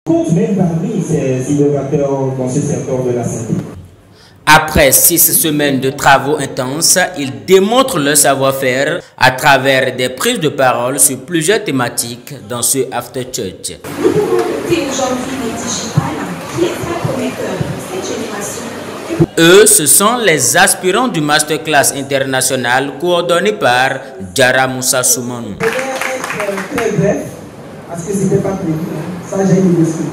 Compte même parmi ces innovateurs dans ce secteur de la santé. Après 6 semaines de travaux intenses, ils démontrent leur savoir-faire à travers des prises de parole sur plusieurs thématiques dans ce After Church. Nous pouvons noter aujourd'hui le digital qui est très prometteur pour cette génération. Eux, ce sont les aspirants du Masterclass international coordonné par Jara Moussa Soumanou. Je vais être très bref parce que ce n'était pas prévu. Ça, j'ai négocié.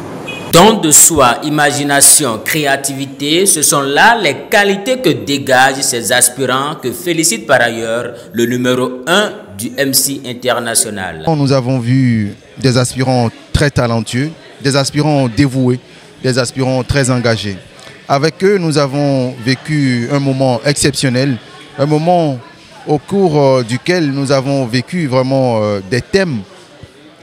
Don de soi, imagination, créativité, ce sont là les qualités que dégagent ces aspirants que félicite par ailleurs le numéro 1 du MC international. Nous avons vu des aspirants très talentueux, des aspirants dévoués, des aspirants très engagés. Avec eux, nous avons vécu un moment exceptionnel, un moment au cours duquel nous avons vécu vraiment des thèmes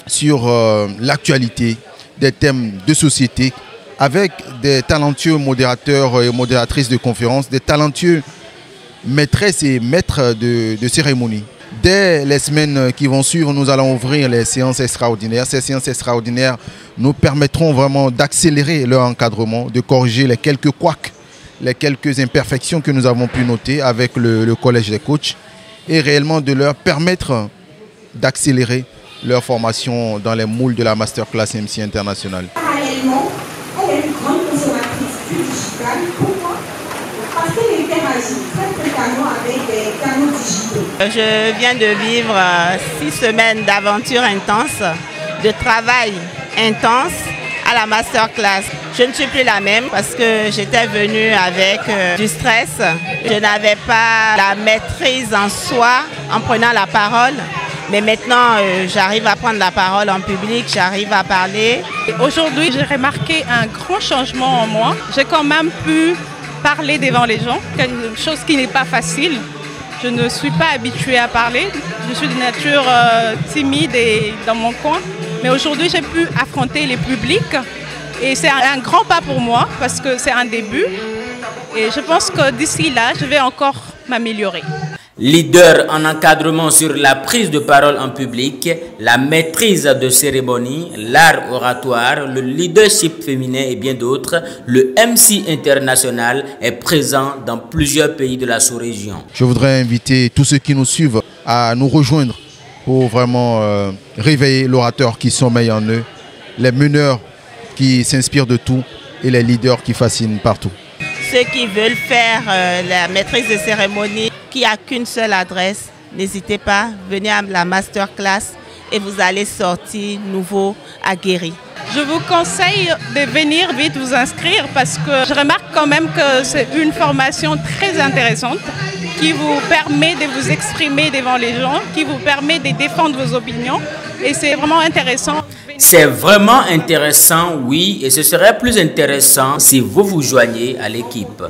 sur l'actualité, des thèmes de société, avec des talentueux modérateurs et modératrices de conférences, des talentueux maîtresses et maîtres de cérémonie. Dès les semaines qui vont suivre, nous allons ouvrir les séances extraordinaires. Ces séances extraordinaires nous permettront vraiment d'accélérer leur encadrement, de corriger les quelques couacs, les quelques imperfections que nous avons pu noter avec le collège des coachs et réellement de leur permettre d'accélérer leur formation dans les moules de la Masterclass MC International. Parallèlement, elle est une grande consommatrice du digital. Pourquoi? Parce qu'elle interagit très fréquemment avec des canaux digitaux. Je viens de vivre 6 semaines d'aventure intense, de travail intense à la Masterclass. Je ne suis plus la même parce que j'étais venue avec du stress. Je n'avais pas la maîtrise en soi en prenant la parole. Mais maintenant, j'arrive à prendre la parole en public, j'arrive à parler. Aujourd'hui, j'ai remarqué un grand changement en moi. J'ai quand même pu parler devant les gens, quelque chose qui n'est pas facile. Je ne suis pas habituée à parler. Je suis de nature timide et dans mon coin. Mais aujourd'hui, j'ai pu affronter les publics. Et c'est un grand pas pour moi parce que c'est un début. Et je pense que d'ici là, je vais encore m'améliorer. Leader en encadrement sur la prise de parole en public, la maîtrise de cérémonie, l'art oratoire, le leadership féminin et bien d'autres, le MC international est présent dans plusieurs pays de la sous-région. Je voudrais inviter tous ceux qui nous suivent à nous rejoindre pour vraiment réveiller l'orateur qui sommeille en eux, les meneurs qui s'inspirent de tout et les leaders qui fascinent partout. Ceux qui veulent faire la maîtrise de cérémonie, qui n'a qu'une seule adresse, n'hésitez pas, venez à la Masterclass et vous allez sortir nouveau, aguerri. Je vous conseille de venir vite vous inscrire parce que je remarque quand même que c'est une formation très intéressante qui vous permet de vous exprimer devant les gens, qui vous permet de défendre vos opinions et c'est vraiment intéressant. C'est vraiment intéressant, oui, et ce serait plus intéressant si vous vous joignez à l'équipe.